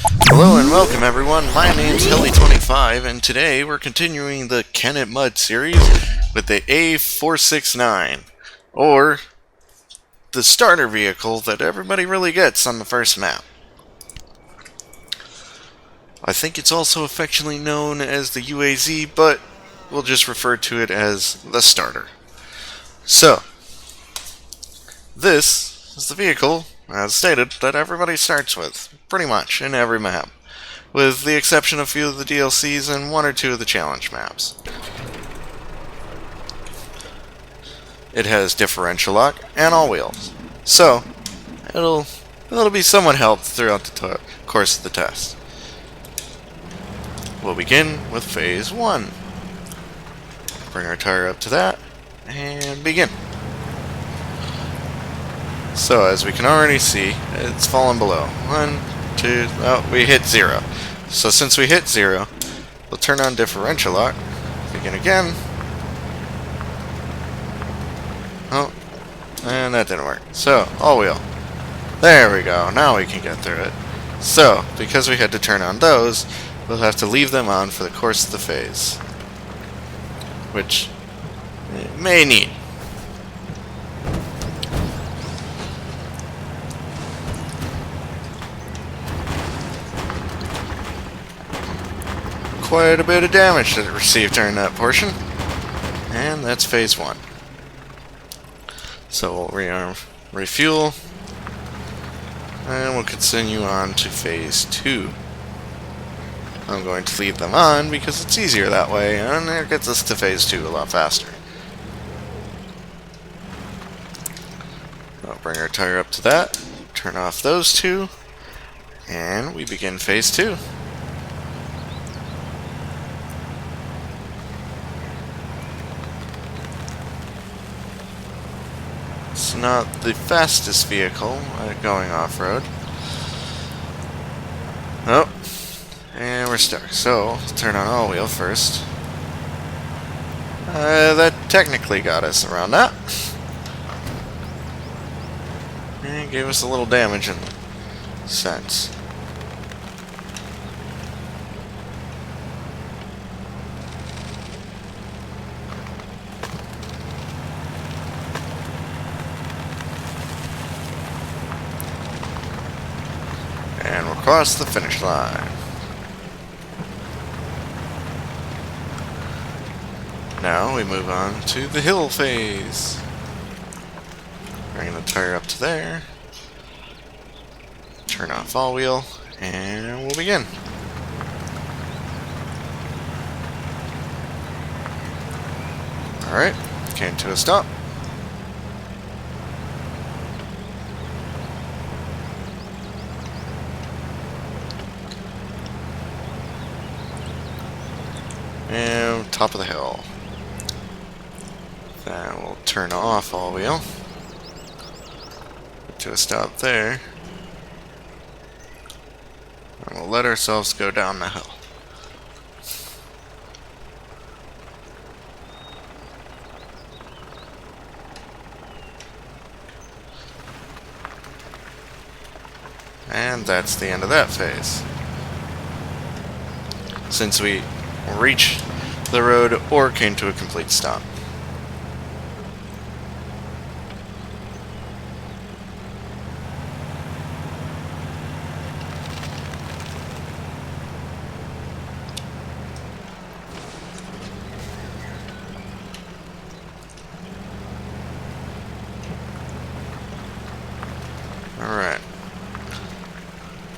Hello and welcome everyone, my name's Hilly25 and today we're continuing the Kennett Mud series with the A-469, or the starter vehicle that everybody really gets on the first map. I think it's also affectionately known as the UAZ, but we'll just refer to it as the starter. So, this is the vehicle, as stated, that everybody starts with, pretty much, in every map, with the exception of a few of the DLCs and one or two of the challenge maps. It has differential lock and all wheels, so it'll be somewhat helped throughout the course of the test. We'll begin with Phase 1. Bring our tire up to that, and begin. So, as we can already see, it's fallen below. 1, 2, oh, we hit 0. So since we hit 0, we'll turn on differential lock, begin again. Oh, and that didn't work. So, all wheel. There we go, now we can get through it. So, because we had to turn on those, we'll have to leave them on for the course of the phase, which it may need. Quite a bit of damage that it received during that portion. And that's Phase 1. So we'll rearm, refuel, and we'll continue on to Phase 2. I'm going to leave them on because it's easier that way, and it gets us to Phase 2 a lot faster. I'll bring our tire up to that, turn off those two, and we begin Phase 2. It's not the fastest vehicle going off-road. Oh, and we're stuck. So, we'll turn on all-wheel first. That technically got us around that. And gave us a little damage in a sense. And we'll cross the finish line. Now we move on to the hill phase. Bring the tire up to there. Turn off all wheel, and we'll begin. Alright, came to a stop. And top of the hill. Then we'll turn off all wheel. To a stop there. And we'll let ourselves go down the hill. And that's the end of that phase. Since we reached the road or came to a complete stop. Alright.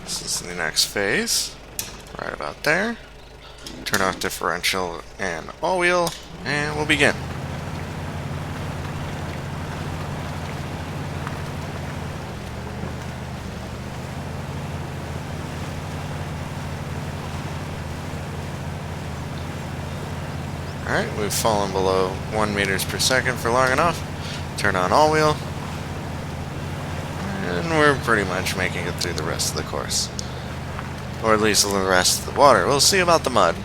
This is the next phase. Right about there. Turn off differential and all wheel, and we'll begin. Alright, we've fallen below 1 meters per second for long enough. Turn on all wheel. And we're pretty much making it through the rest of the course. Or at least the rest of the water. We'll see about the mud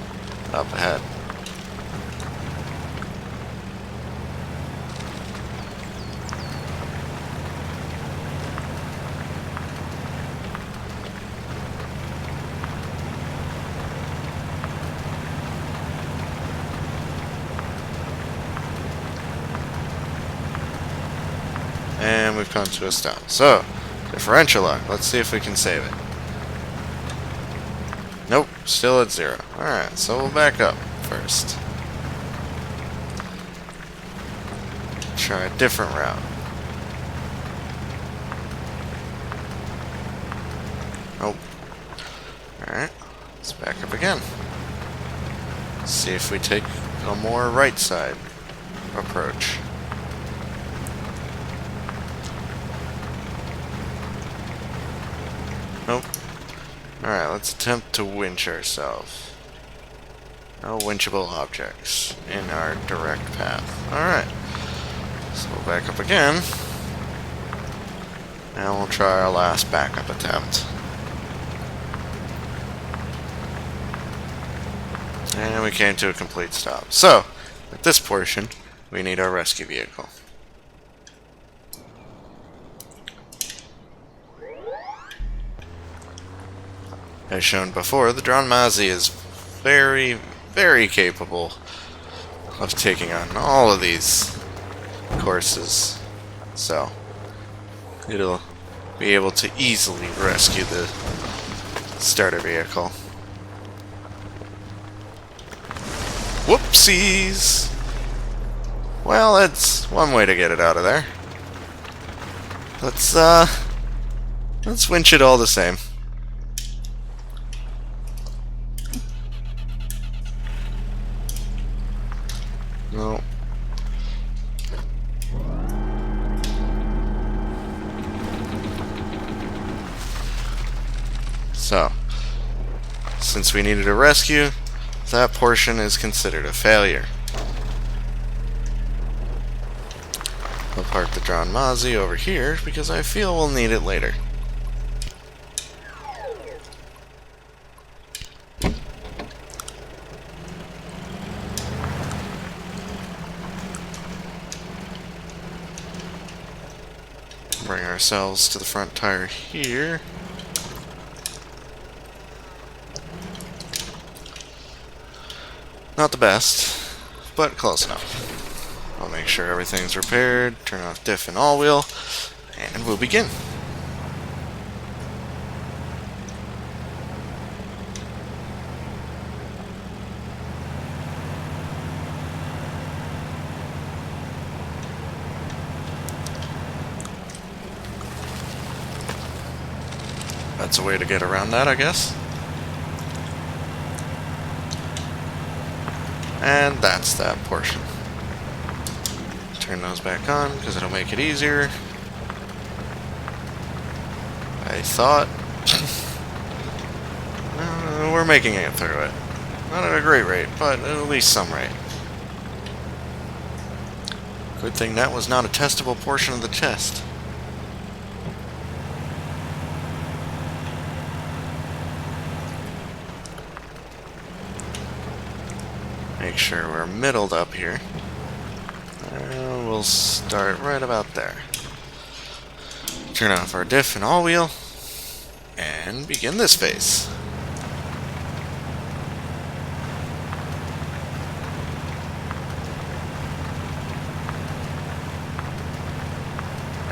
up ahead. and we've come to a stop. So, differential lock. Let's see if we can save it. Nope, still at 0. Alright, so we'll back up first. Try a different route. Nope. Alright, let's back up again. See if we take a more right side approach. Nope. Alright, let's attempt to winch ourselves. No winchable objects in our direct path. Alright. So we'll back up again. And we'll try our last backup attempt. And we came to a complete stop. So, at this portion, we need our rescue vehicle. As shown before, the Drone Mazzi is very, very capable of taking on all of these courses. So, it'll be able to easily rescue the starter vehicle. Whoopsies! Well, that's one way to get it out of there. Let's winch it all the same. No. So, since we needed a rescue, that portion is considered a failure. I'll park the Drone Mazzi over here because I feel we'll need it later. Bring ourselves to the front tire here. Not the best, but close enough. I'll make sure everything's repaired, turn off diff and all wheel, and we'll begin. That's a way to get around that, I guess. And that's that portion. Turn those back on, because it'll make it easier. I thought. We're making it through it. Not at a great rate, but at least some rate. Good thing that was not a testable portion of the test. Make sure we're middled up here. We'll start right about there. Turn off our diff and all wheel, and begin this phase.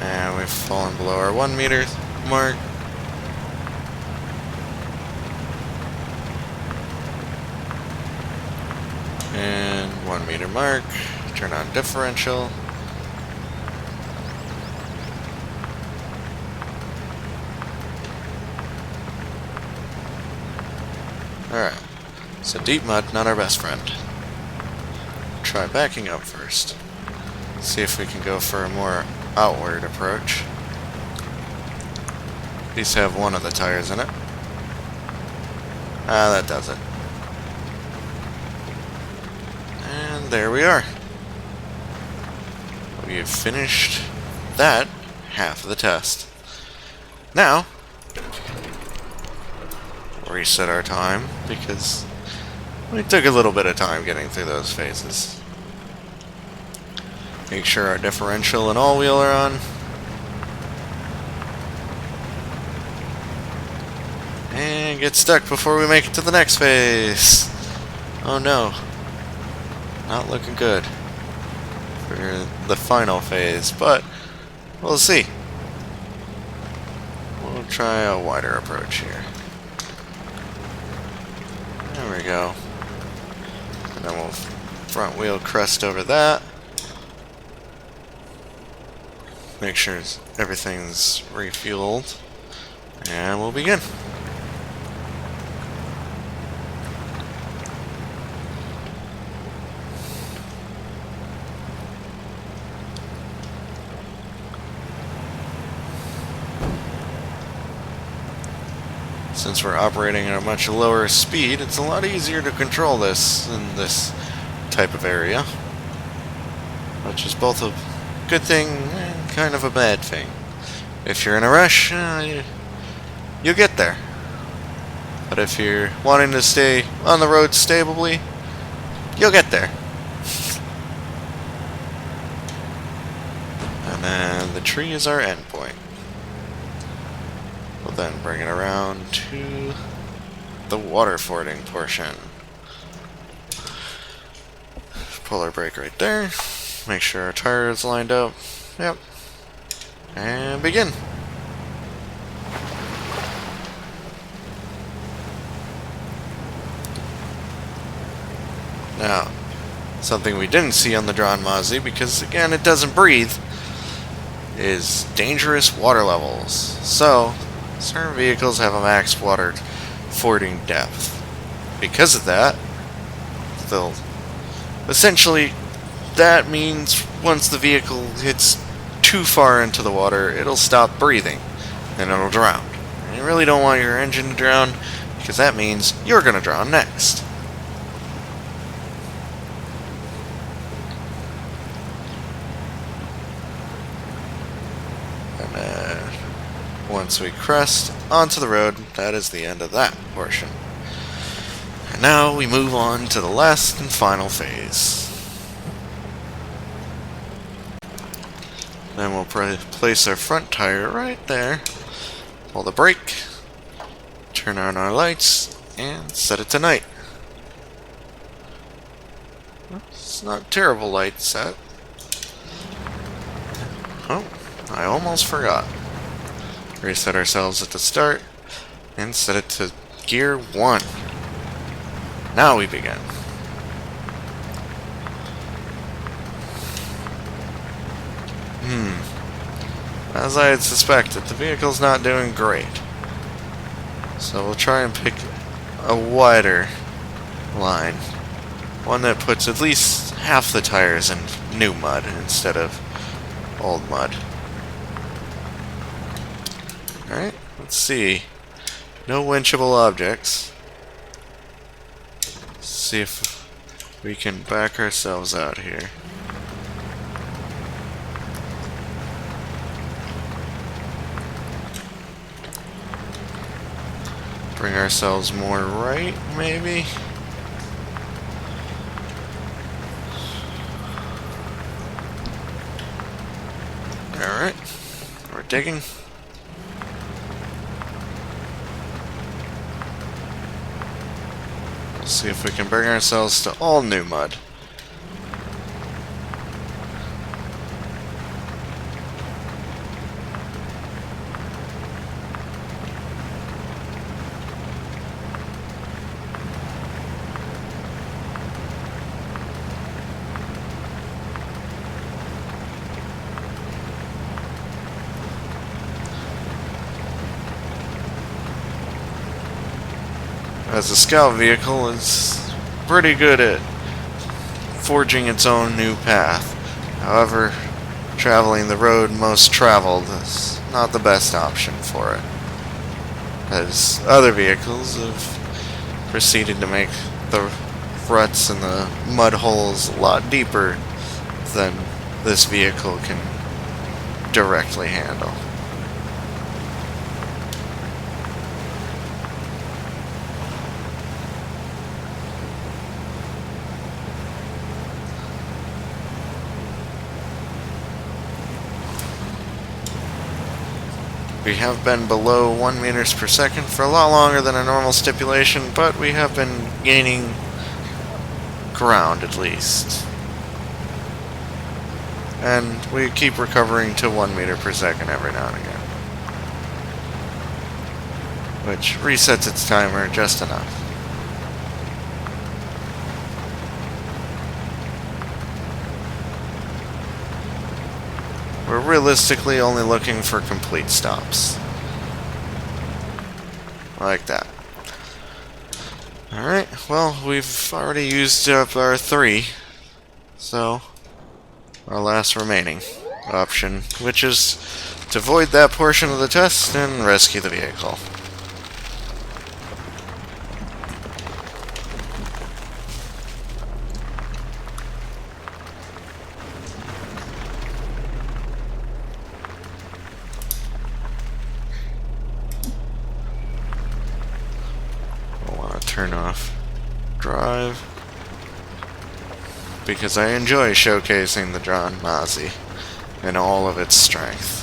And we've fallen below our 1 meter mark. And 1 meter mark. Turn on differential. Alright. So deep mud, not our best friend. Try backing up first. See if we can go for a more outward approach. At least have one of the tires in it. Ah, that does it. And there we are. We have finished that half of the test. Now, reset our time, because we took a little bit of time getting through those phases. Make sure our differential and all wheel are on. And get stuck before we make it to the next phase. Oh no. Not looking good for the final phase, but We'll see. We'll try a wider approach here. There we go. And then we'll front wheel crest over that. Make sure everything's refueled. And we'll begin. Since we're operating at a much lower speed, it's a lot easier to control this in this type of area. Which is both a good thing and kind of a bad thing. If you're in a rush, you'll get there. But if you're wanting to stay on the road stably, you'll get there. And then the tree is our endpoint. We'll then bring it around to the water fording portion. Pull our brake right there. Make sure our tire is lined up. Yep. And begin. Now, something we didn't see on the Drawn Mozzie, because again it doesn't breathe, is dangerous water levels. So, certain vehicles have a max water fording depth. Because of that, they'll essentially, that means once the vehicle hits too far into the water, it'll stop breathing and it'll drown. And you really don't want your engine to drown, because that means you're going to drown next. And once we crest onto the road, that is the end of that portion. And now we move on to the last and final phase. Then we'll place our front tire right there, pull the brake, turn on our lights, and set it to night. It's not a terrible light set. Oh, I almost forgot. Reset ourselves at the start, and set it to gear 1. Now we begin. As I had suspected, the vehicle's not doing great. So we'll try and pick a wider line. One that puts at least half the tires in new mud instead of old mud. Alright, let's see. No winchable objects. Let's see if we can back ourselves out here. Bring ourselves more right, maybe? Alright, we're digging. We'll see if we can bring ourselves to all new mud. As a scout vehicle, it's pretty good at forging its own new path. However, traveling the road most traveled is not the best option for it, as other vehicles have proceeded to make the ruts and the mud holes a lot deeper than this vehicle can directly handle. We have been below 1 meters per second for a lot longer than a normal stipulation, but we have been gaining ground at least. and we keep recovering to 1 meter per second every now and again, which resets its timer just enough. We're realistically only looking for complete stops. Like that. Alright, well, we've already used up our 3, so our last remaining option, which is to void that portion of the test and rescue the vehicle. Turn off drive because I enjoy showcasing the John Mozzie in all of its strength.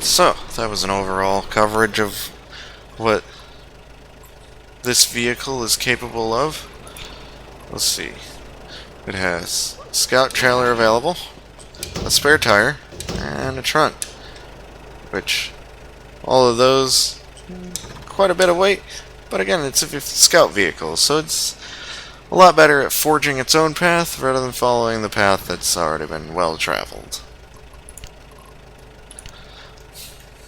So, that was an overall coverage of what this vehicle is capable of. Let's see. It has a scout trailer available, a spare tire, and a trunk. Which, all of those, quite a bit of weight, but again, it's a scout vehicle, so it's a lot better at forging its own path rather than following the path that's already been well traveled.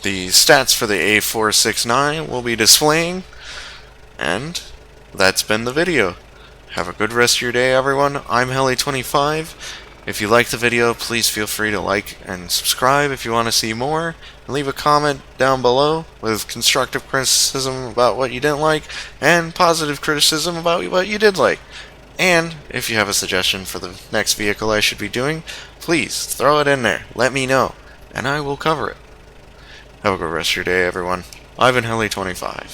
The stats for the A-469 will be displaying, and that's been the video. Have a good rest of your day, everyone. I'm Heli25. If you liked the video, please feel free to like and subscribe if you want to see more, and leave a comment down below with constructive criticism about what you didn't like, and positive criticism about what you did like. And if you have a suggestion for the next vehicle I should be doing, please throw it in there. Let me know, and I will cover it. Have a good rest of your day, everyone. I've been Heli25.